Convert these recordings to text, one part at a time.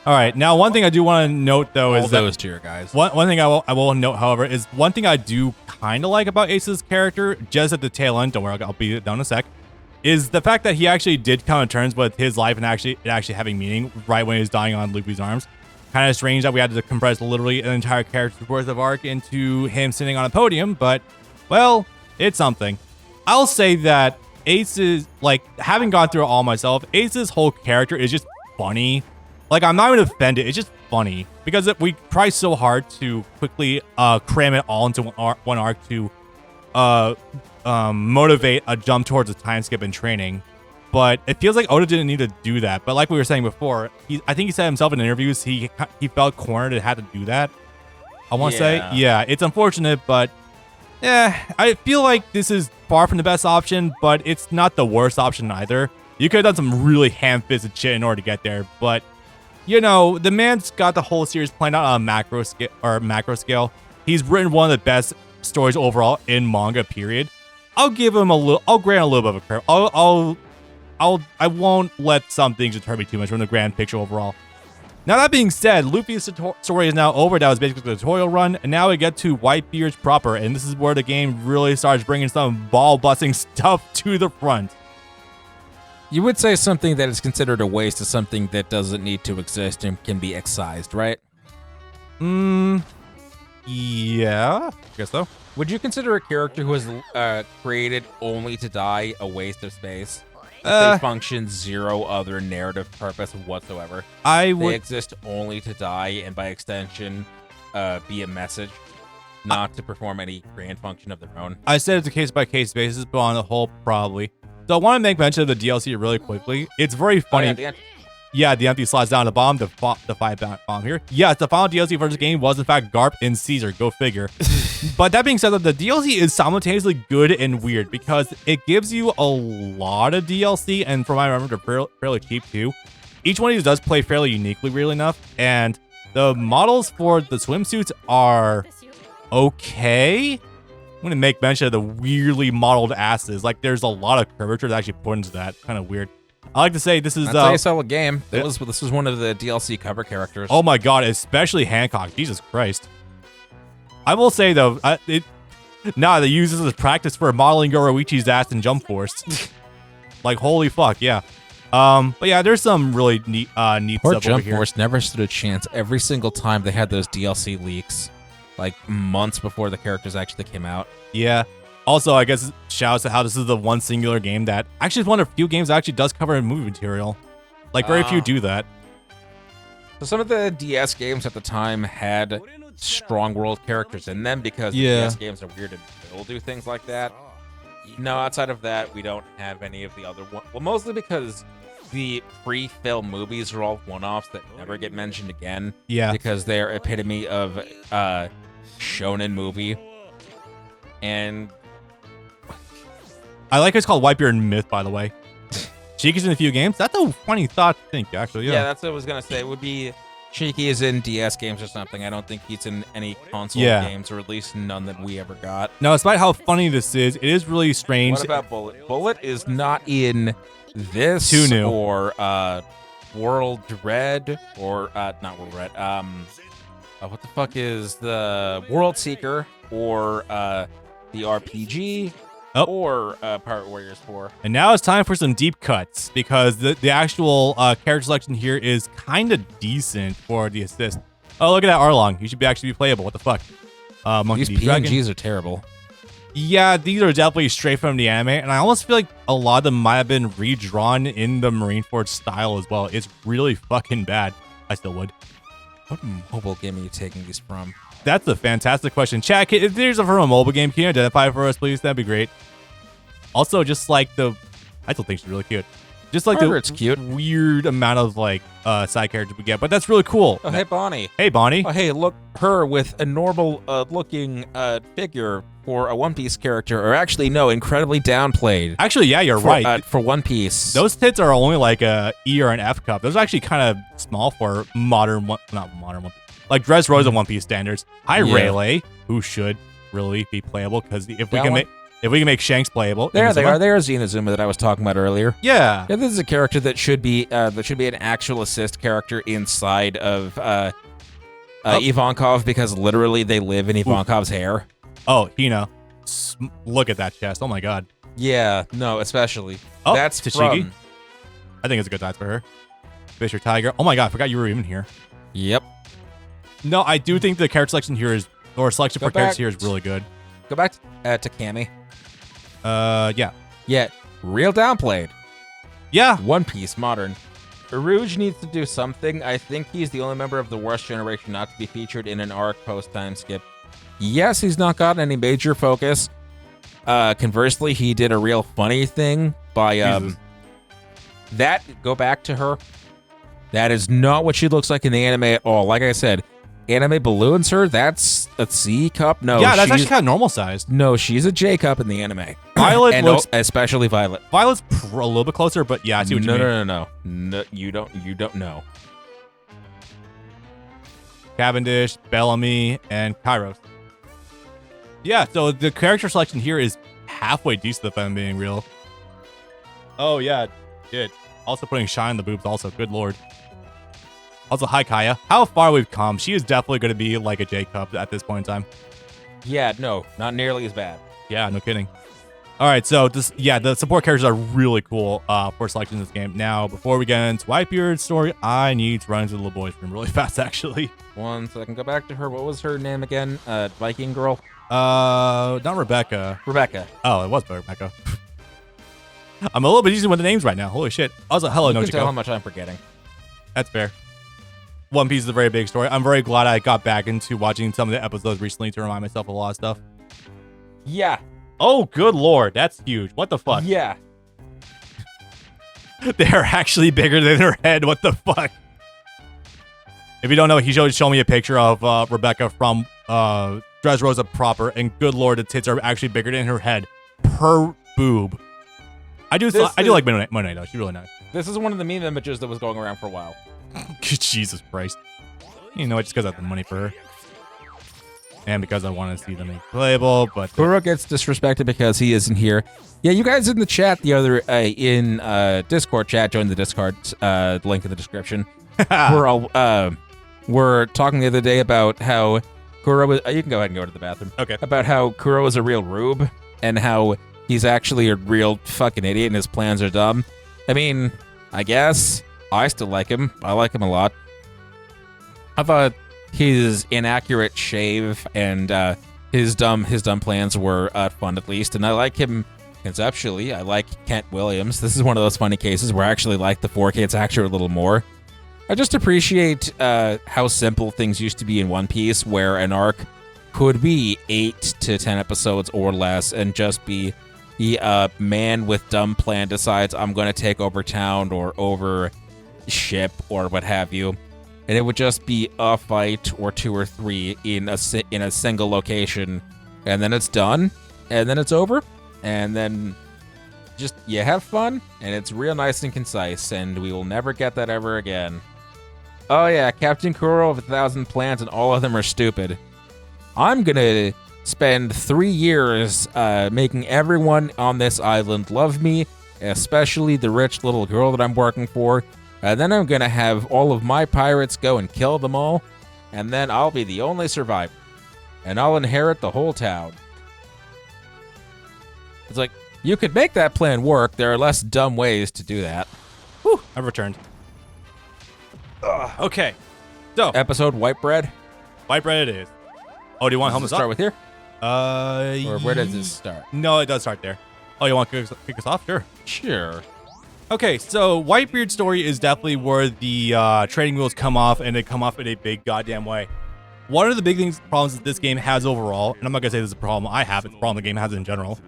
All right, now one thing I do want to note though All is that those tier guys. one thing I will note, however, is one thing I do kind of like about Ace's character, just at the tail end. Don't worry, I'll be down in a sec. Is the fact that he actually did come to terms with his life and it actually having meaning right when he was dying on Luffy's arms. Kind of strange that we had to compress literally an entire character's worth of arc into him sitting on a podium, but well, it's something. I'll say that Ace's, like, having gone through it all myself, Ace's whole character is just funny. Like, I'm not even offended. It's just funny because we try so hard to quickly cram it all into one arc to motivate a jump towards a time skip in training. But it feels like Oda didn't need to do that. But like we were saying before, I think he said himself in interviews he felt cornered and had to do that. I want to say, yeah, it's unfortunate, but yeah, I feel like this is far from the best option, but it's not the worst option either. You could have done some really ham-fisted shit in order to get there, but you know, the man's got the whole series planned out on a macro scale. He's written one of the best stories overall in manga, period. I'll give him I'll grant a little bit of a curve. I won't let some things deter me too much from the grand picture overall. Now that being said, Luffy's story is now over. That was basically the tutorial run, and now we get to Whitebeard's proper, and this is where the game really starts bringing some ball-busting stuff to the front. You would say something that is considered a waste is something that doesn't need to exist and can be excised, right? Yeah, I guess so. Would you consider a character who was created only to die a waste of space? They function zero other narrative purpose whatsoever. They exist only to die and by extension be a message, not to perform any grand function of their own. I said it's a case-by-case basis, but on the whole, probably. So I want to make mention of the DLC really quickly. It's very funny. Yeah, the empty slots down at the bottom, the 5 bomb here. Yes, the final DLC for this game was in fact Garp and Caesar. Go figure. But that being said, the DLC is simultaneously good and weird because it gives you a lot of DLC, and from what I remember, they're fairly cheap too. Each one of these does play fairly uniquely, weirdly enough, and the models for the swimsuits are okay. I'm going to make mention of the weirdly modeled asses. Like, there's a lot of curvature that actually put into that. Kind of weird. I like to say this is That's how you sell a game. This was one of the DLC cover characters. Oh my god, especially Hancock. Jesus Christ. I will say though, they use this as practice for modeling Yoroichi's ass in Jump Force. Like, holy fuck, yeah. But yeah, there's some really neat Poor stuff Jump over here. Force never stood a chance. Every single time they had those DLC leaks, like months before the characters actually came out. Yeah. Also, I guess shouts to how this is the one singular game that actually is one of the few games that actually does cover movie material. Like, very few do that. So some of the DS games at the time had strong world characters in them because the DS games are weird and will do things like that. No, outside of that, we don't have any of the other ones. Well, mostly because the pre-film movies are all one-offs that never get mentioned again. Yeah. Because they're epitome of shonen movie. And I like it's called Whitebeard Myth, by the way. Sheiky's in a few games. That's a funny thought to think, actually. Yeah, that's what I was gonna say. It would be Sheiky is in DS games or something. I don't think he's in any console games, or at least none that we ever got. Now, despite how funny this is, it is really strange. What about Bullet? Bullet is not in this Too new. Or World Red or not World Red. What the fuck is the World Seeker or the RPG? Or Pirate Warriors 4. And now it's time for some deep cuts because the actual character selection here is kind of decent for the assist. Oh, look at that Arlong. He should actually be playable. What the fuck? Monkey These PNGs are terrible. Yeah, these are definitely straight from the anime, and I almost feel like a lot of them might have been redrawn in the Marineford style as well. It's really fucking bad. I still would. What mobile game are you taking these from? That's a fantastic question. Chat, if there's from a mobile game, can you identify it for us, please? That'd be great. Also, just like I still think she's really cute. Just like it's cute. Weird amount of like side characters we get, but that's really cool. Oh, hey, Bonnie. Hey, Bonnie. Oh, hey, look, her with a normal looking figure for a One Piece character, or actually, no, incredibly downplayed. Actually, yeah, you're right. For One Piece. Those tits are only like a E or an F cup. Those are actually kind of small for not modern one, like Dressrosa One Piece standards. Hi, Rayleigh, who should really be playable because if we can make If we can make Shanks playable. There they are. There's Inazuma that I was talking about earlier. Yeah. Yeah, this is a character that should be an actual assist character inside of Ivankov, because literally they live in Ivankov's hair. Oh, Hina. Look at that chest. Oh my god. Yeah, no, especially. Oh, that's Tashigi. from... I think it's a good size for her. Fisher Tiger. Oh my god, I forgot you were even here. Yep. No, I do think the character selection here is, or selection for characters here is really good. Go back to Cammy. Yeah. Yeah, real downplayed. Yeah. One Piece, modern. Rouge needs to do something. I think he's the only member of the worst generation not to be featured in an arc post-time skip. Yes, he's not gotten any major focus. Conversely, he did a real funny thing by that. Go back to her. That is not what she looks like in the anime at all. Like I said, anime balloons her. That's a C cup. No, yeah, that's actually kind of normal sized. No, she's a J cup in the anime. Violet and looks, especially Violet. Violet's a little bit closer, but yeah, I see what you mean. No, you don't know. Cavendish, Bellamy, and Kairos. Yeah, so the character selection here is halfway decent if I'm being real. Oh yeah, did. Also putting shine in the boobs also, good lord. Also, hi Kaya. How far we've come. She is definitely going to be like a J-Cup at this point in time. Yeah, no, not nearly as bad. Yeah, no kidding. All right, so the support characters are really cool for selection in this game. Now, before we get into Whitebeard's story, I need to run into the little boy's room really fast, actually. 1 second, go back to her. What was her name again? Viking girl? Not Rebecca. Rebecca. Oh, it was Rebecca. I'm a little bit easy with the names right now. Holy shit. Also, hello, Nojiko. You can tell how Nojiko. much I'm forgetting. That's fair. One Piece is a very big story. I'm very glad I got back into watching some of the episodes recently to remind myself of a lot of stuff. Yeah. Oh, good lord. That's huge. What the fuck? Yeah. They're actually bigger than her head. What the fuck? If you don't know, he showed me a picture of Rebecca from Dressrosa proper, and good lord, the tits are actually bigger than her head per boob. I do like Monet though. She's really nice. This is one of the meme images that was going around for a while. Jesus Christ. You know what? Just because I have the money for her. And because I want to see them make playable, but... Kuro gets disrespected because he isn't here. Yeah, you guys in the chat the other... in Discord chat, join the Discord, link in the description. We're talking the other day about how Kuro was... you can go ahead and go to the bathroom. Okay. About how Kuro is a real rube, and how he's actually a real fucking idiot and his plans are dumb. I mean, I guess... I still like him. I like him a lot. I thought his inaccurate shave and his dumb plans were fun at least, and I like him conceptually. I like Kent Williams. This is one of those funny cases where I actually like the 4Kids actor a little more. I just appreciate how simple things used to be in One Piece, where an arc could be 8 to 10 episodes or less, and just be the man with dumb plan decides I'm going to take over town or over ship or what have you, and it would just be a fight or 2 or 3 in a single location, and then it's done, and then it's over, and then just you have fun, and it's real nice and concise, and we will never get that ever again. Oh yeah, Captain Kuro of 1,000 plans, and all of them are stupid. I'm gonna spend 3 years making everyone on this island love me, especially the rich little girl that I'm working for. And then I'm going to have all of my pirates go and kill them all, and then I'll be the only survivor, and I'll inherit the whole town. It's like, you could make that plan work. There are less dumb ways to do that. Whew, I've returned. Okay, so. Episode Whitebeard? Whitebeard it is. Oh, do you want to help us start with here? Or where does this start? No, it does start there. Oh, you want to kick us off? Sure. Sure. Okay, so Whitebeard's story is definitely where the training wheels come off, and they come off in a big goddamn way. One of the big problems that this game has overall, and I'm not going to say this is a problem I have, it's a problem the game has in general.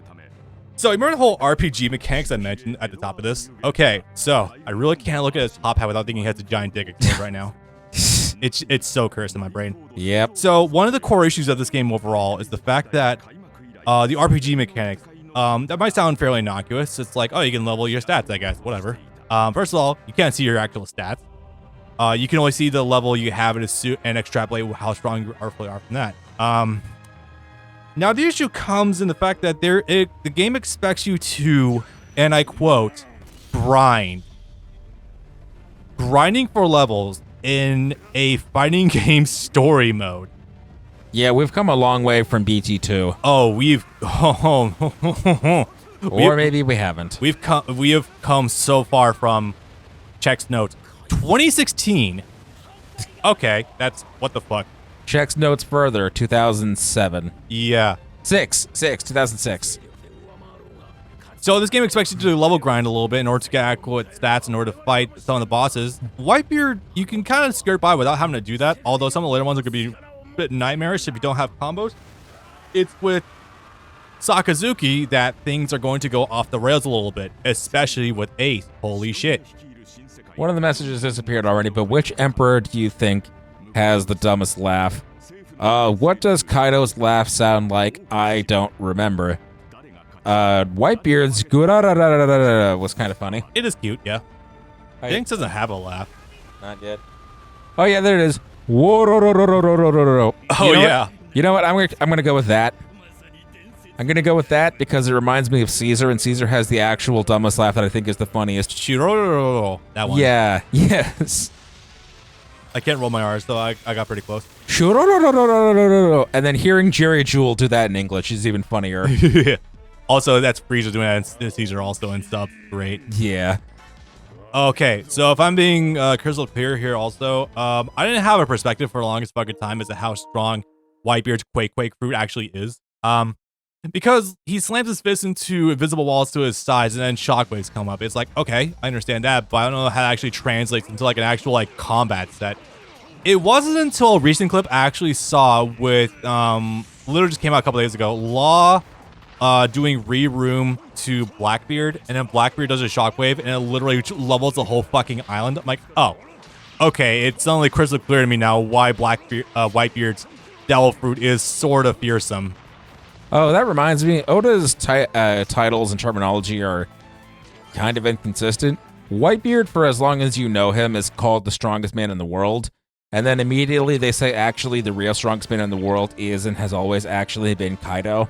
So, remember the whole RPG mechanics I mentioned at the top of this? Okay, so, I really can't look at his top hat without thinking he has a giant dick right now. It's so cursed in my brain. Yep. So, one of the core issues of this game overall is the fact that the RPG mechanics, that might sound fairly innocuous. It's like, oh, you can level your stats, I guess, whatever. First of all, you can't see your actual stats. You can only see the level you have in a suit and extrapolate how strong you are from that. Now, the issue comes in the fact that the game expects you to, and I quote, grind. Grinding for levels in a fighting game story mode. Yeah, we've come a long way from BT2. Oh, or maybe we haven't. We have come so far from Check's notes. 2016. Okay, that's what the fuck. Check's notes further, 2007. Yeah. 2006. So this game expects you to level grind a little bit in order to get adequate stats in order to fight some of the bosses. Whitebeard, you can kind of skirt by without having to do that, although some of the later ones are going to be a bit nightmarish if you don't have combos. It's with Sakazuki that things are going to go off the rails a little bit, especially with Ace. Holy shit. One of the messages disappeared already, but which emperor do you think has the dumbest laugh? What does Kaido's laugh sound like? I don't remember. Whitebeard's was kind of funny. It is cute, yeah. Jinx doesn't have a laugh. Not yet. Oh yeah, there it is. Oh yeah. You know what? I'm gonna go with that. I'm gonna go with that because it reminds me of Caesar, and Caesar has the actual dumbest laugh that I think is the funniest. That one. Yeah. Yes. I can't roll my R's though. I got pretty close. And then hearing Jerry Jewell do that in English is even funnier. Also, that's Frieza doing that in Caesar also and stuff. Great. Yeah. Okay, so if I'm being crystal clear here also, I didn't have a perspective for the longest fucking time as to how strong Whitebeard's Quake fruit actually is. Because he slams his fist into invisible walls to his sides and then shockwaves come up. It's like, okay, I understand that, but I don't know how that actually translates into like an actual like combat set. It wasn't until a recent clip I actually saw with, literally just came out a couple days ago, Law doing re-room to Blackbeard, and then Blackbeard does a shockwave, and it literally levels the whole fucking island. I'm like, oh, okay, it's suddenly crystal clear to me now why Whitebeard's Devil Fruit is sort of fearsome. Oh, that reminds me, Oda's titles and terminology are kind of inconsistent. Whitebeard, for as long as you know him, is called the strongest man in the world, and then immediately they say actually the real strongest man in the world is and has always actually been Kaido.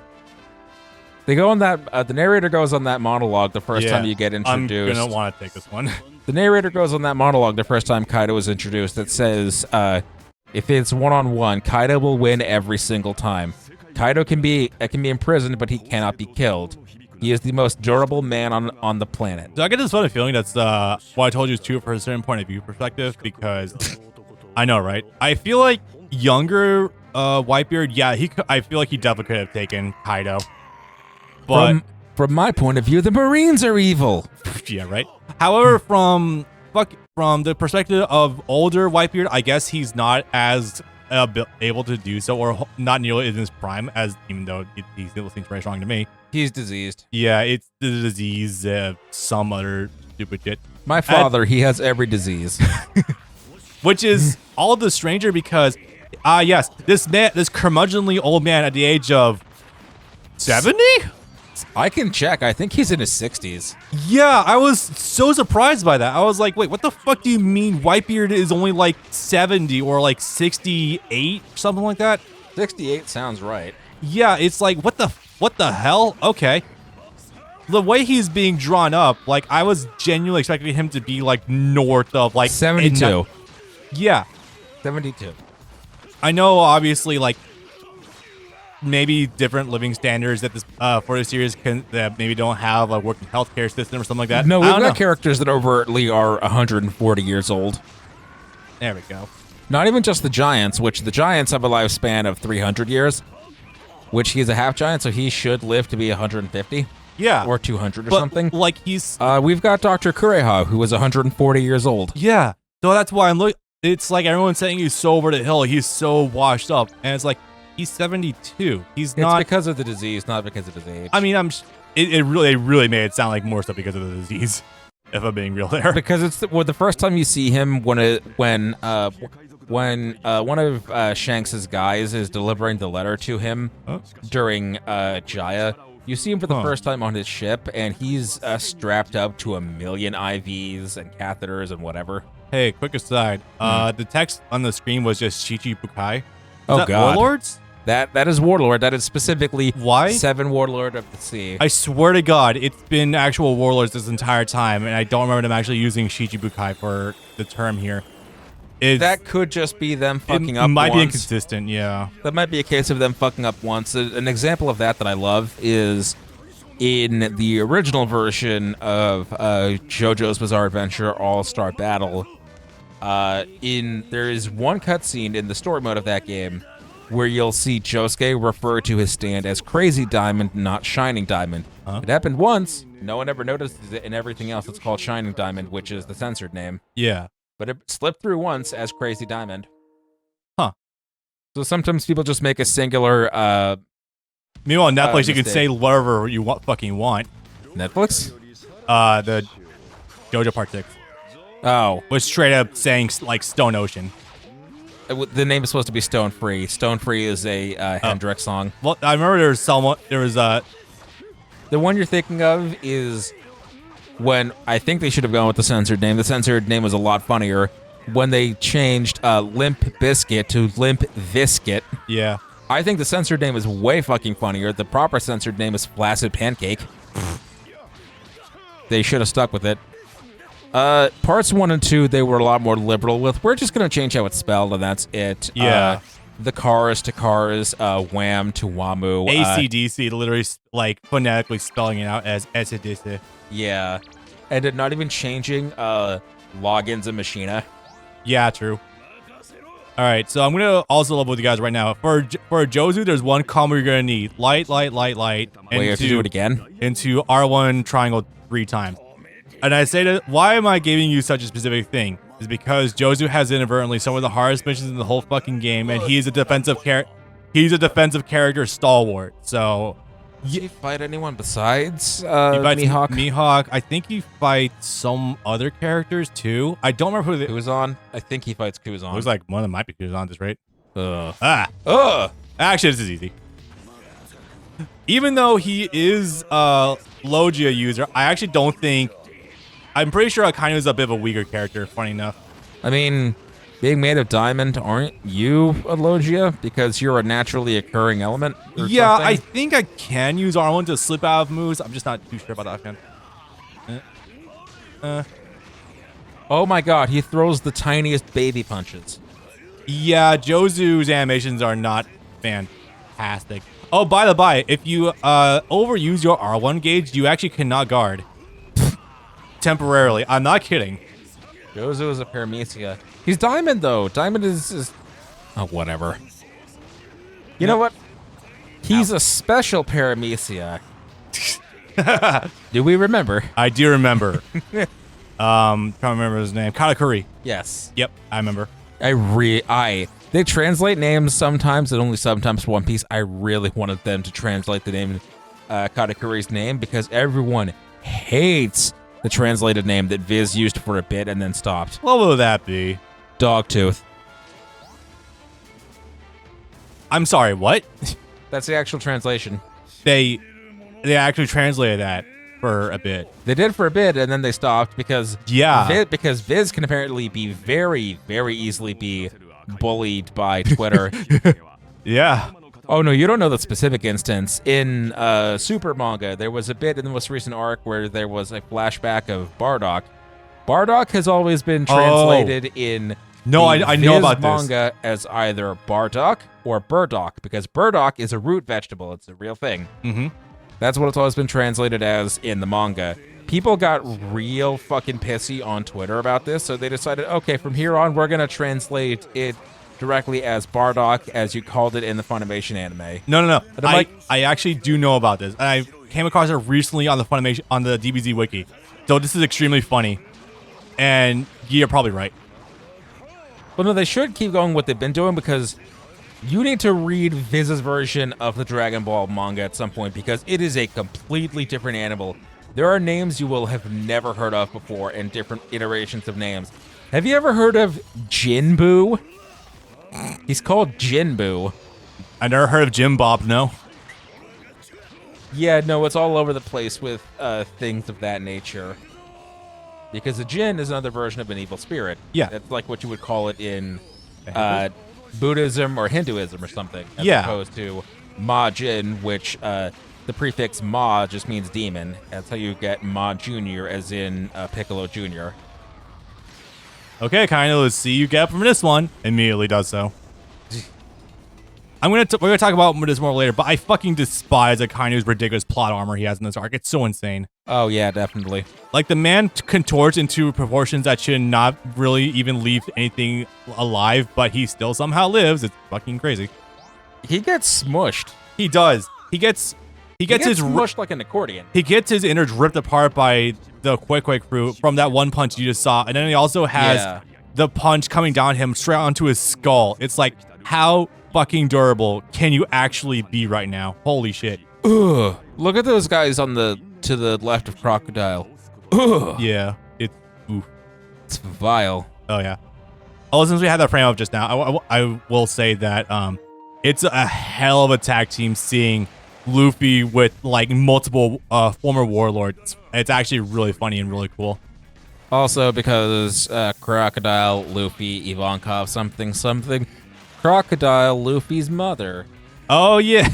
They go on that, the narrator goes on that monologue the first time you get introduced. I'm gonna want to take this one. The narrator goes on that monologue the first time Kaido is introduced that says, if it's one-on-one, Kaido will win every single time. Kaido can be imprisoned, but he cannot be killed. He is the most durable man on the planet. So I get this funny feeling that's what I told you is true for a certain point of view perspective, because I know, right? I feel like younger Whitebeard, yeah, I feel like he definitely could have taken Kaido. But from my point of view, the Marines are evil. Yeah, right. However, from the perspective of older Whitebeard, I guess he's not as able to do so, or not nearly in his prime, as even though he still seems very strong to me. He's diseased. Yeah, it's the disease, some other stupid shit. My father, he has every disease. Which is all the stranger because, yes, this curmudgeonly old man at the age of 70? I can check. I think he's in his 60s. Yeah, I was so surprised by that. I was like, wait, what the fuck do you mean Whitebeard is only like 70 or like 68 or something like that? 68 sounds right. Yeah, it's like, what the hell? Okay. The way he's being drawn up, like, I was genuinely expecting him to be like north of like 72. Yeah. 72. I know, obviously, like, maybe different living standards that this for the series that maybe don't have a working healthcare system or something like that. No, we've got characters that overtly are 140 years old. There we go. Not even just the Giants, which the Giants have a lifespan of 300 years, which he's a half giant, so he should live to be 150. Yeah. Or 200 or something. Like he's... we've got Dr. Kureha, who is 140 years old. Yeah. So that's why I'm looking... It's like everyone's saying he's so over the hill. He's so washed up. And it's like, he's 72. He's not... It's because of the disease, not because of his age. I mean, it really made it sound like more stuff because of the disease, if I'm being real there. Because it's the first time you see him when one of Shanks's guys is delivering the letter to him during Jaya. You see him for the first time on his ship, and he's strapped up to 1 million IVs and catheters and whatever. Hey, quick aside. The text on the screen was just Shichi Bukai. Is Oh, that God. Warlords? That is Warlord. That is specifically Why? 7 Warlord of the Sea. I swear to God, it's been actual warlords this entire time, and I don't remember them actually using Shichibukai for the term here. That could just be them fucking up. It might once. be inconsistent, yeah. That might be a case of them fucking up once. An example of that I love is in the original version of JoJo's Bizarre Adventure All-Star Battle. There is one cutscene in the story mode of that game where you'll see Josuke refer to his stand as Crazy Diamond, not Shining Diamond. Huh? It happened once. No one ever notices it, and everything else it's called Shining Diamond, which is the censored name. Yeah. But it slipped through once as Crazy Diamond. Huh. So sometimes people just make a singular... Meanwhile, on Netflix, you can say whatever you fucking want. Netflix? The JoJo Part 6. Oh. Was straight up saying, like, Stone Ocean. The name is supposed to be Stone Free. Stone Free is a Hendrix song. Well, I remember there was the one you're thinking of is when I think they should have gone with the censored name. The censored name was a lot funnier when they changed Limp Biscuit to Limp Viscuit. Yeah. I think the censored name is way fucking funnier. The proper censored name is Flaccid Pancake. They should have stuck with it. Parts 1 and 2, they were a lot more liberal with. We're just going to change how it's spelled, and that's it. Yeah. The cars to cars, wham to wamu. ACDC, literally, like, phonetically spelling it out as ACDC. Yeah. And it not even changing logins and Machina. Yeah, true. All right, so I'm going to also level with you guys right now. For Jozu, there's one combo you're going to need. Light. Wait, you have to do it again? Into R1 triangle 3 times. And I say that, why am I giving you such a specific thing? Is because Jozu has inadvertently some of the hardest missions in the whole fucking game, and he's a defensive character stalwart. So, does he fight anyone besides Mihawk? Mihawk. I think he fights some other characters too. I don't remember who Kuzan. I think he fights Kuzan. Looks like one of them might be Kuzan at this rate. Actually, this is easy. Even though he is a Logia user, I actually don't think. I'm pretty sure Akainu is a bit of a weaker character, funny enough. I mean, being made of diamond, aren't you a Logia? Because you're a naturally occurring element? Yeah, something? I think I can use R1 to slip out of moves. I'm just not too sure about that offhand. Oh my god, he throws the tiniest baby punches. Yeah, Jozu's animations are not fantastic. Oh, by the by, if you overuse your R1 gauge, you actually cannot guard. Temporarily. I'm not kidding. Jozu is a paramecia. He's diamond, though. Diamond is... Oh, whatever. You know what? He's a special paramecia. Do we remember? I do remember. Can't remember his name. Katakuri. Yes. Yep, I remember. They translate names sometimes and only sometimes for One Piece. I really wanted them to translate the name Katakuri's name because everyone hates the translated name that Viz used for a bit and then stopped. What will that be? Dogtooth. I'm sorry, what? That's the actual translation. They actually translated that for a bit. They did for a bit and then they stopped because because Viz can apparently be very, very easily be bullied by Twitter. Yeah. Oh no, you don't know the specific instance. In Super manga, there was a bit in the most recent arc where there was a flashback of Bardock. Bardock has always been translated in I know about manga as either Bardock or Burdock because Burdock is a root vegetable. It's a real thing. Mm-hmm. That's what it's always been translated as in the manga. People got real fucking pissy on Twitter about this, so they decided, okay, from here on, we're gonna translate it directly as Bardock, as you called it in the Funimation anime. No. I actually do know about this. I came across it recently on the Funimation on the DBZ wiki. So this is extremely funny. And you're probably right. Well, no, they should keep going what they've been doing because you need to read Viz's version of the Dragon Ball manga at some point because it is a completely different animal. There are names you will have never heard of before and different iterations of names. Have you ever heard of Jinbu? He's called Jinbu. I never heard of Jim Bob, no. Yeah, no, it's all over the place with things of that nature. Because a Jin is another version of an evil spirit. Yeah. That's like what you would call it in Buddhism or Hinduism or something, as opposed to Ma-Jin, which the prefix Ma just means demon. That's how you get Ma Jr., as in Piccolo Jr. Okay, Kaino, let's see you get from this one. Immediately does so. We're gonna talk about this more later, but I fucking despise Akaino's ridiculous plot armor he has in this arc. It's so insane. Oh yeah, definitely. Like, the man contorts into proportions that should not really even leave anything alive, but he still somehow lives. It's fucking crazy. He gets smushed. He does. He gets his smushed like an accordion. He gets his innards ripped apart by the Quick crew from that one punch you just saw, and then he also has the punch coming down him straight onto his skull. It's like, how fucking durable can you actually be right now? Holy shit. Ugh. Look at those guys to the left of Crocodile. Ugh. Yeah, it's oof. It's vile. Oh yeah. Oh, since we had that frame up just now, I will say that it's a hell of a tag team seeing Luffy with like multiple former warlords. It's actually really funny and really cool. Also because Crocodile, Luffy, Ivankov, something. Crocodile, Luffy's mother. Oh yeah.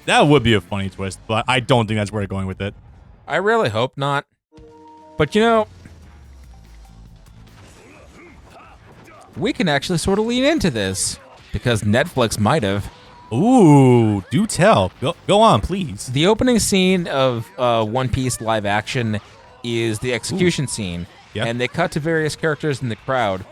That would be a funny twist, but I don't think that's where they're going with it. I really hope not. But you know, we can actually sort of lean into this because Netflix might have. Ooh, do tell. Go on, please. The opening scene of One Piece live action is the execution scene, and they cut to various characters in the crowd.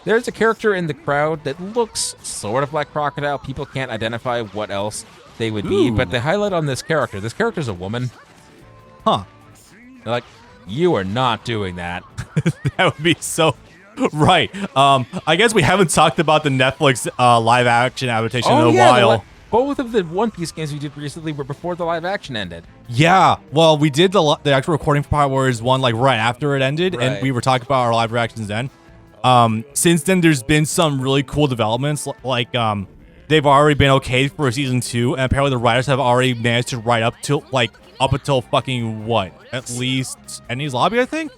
There's a character in the crowd that looks sort of like Crocodile. People can't identify what else they would be, but they highlight on this character. This character's a woman. Huh. They're like, you are not doing that. That would be so right. I guess we haven't talked about the Netflix live action adaptation in a while. Both of the One Piece games we did recently were before the live action ended. Yeah, well, we did the actual recording for Power Warriors 1 like right after it ended, and we were talking about our live reactions then. Since then, there's been some really cool developments, like they've already been okayed for season 2, and apparently the writers have already managed to write up until fucking what? At least Enies Lobby, I think?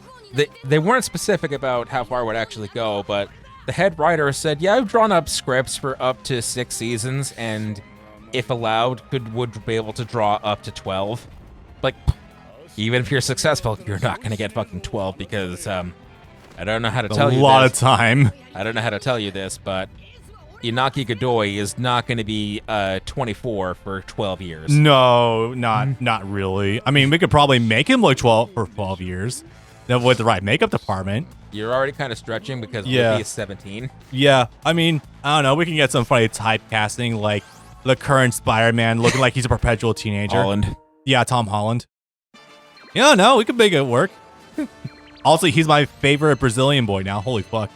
They weren't specific about how far it would actually go, but the head writer said, yeah, I've drawn up scripts for up to 6 seasons, and if allowed, would be able to draw up to 12. Like, even if you're successful, you're not going to get fucking 12 because, I don't know how to tell you this. A lot of time. I don't know how to tell you this, but Inaki Godoy is not going to be 24 for 12 years. No, not really. I mean, we could probably make him look 12 for 12 years with the right makeup department. You're already kind of stretching because Luffy is 17. Yeah, I mean, I don't know. We can get some funny typecasting, like the current Spider-Man looking like he's a perpetual teenager. Holland. Yeah, Tom Holland. Yeah, no, we could make it work. Also, he's my favorite Brazilian boy now. Holy fuck.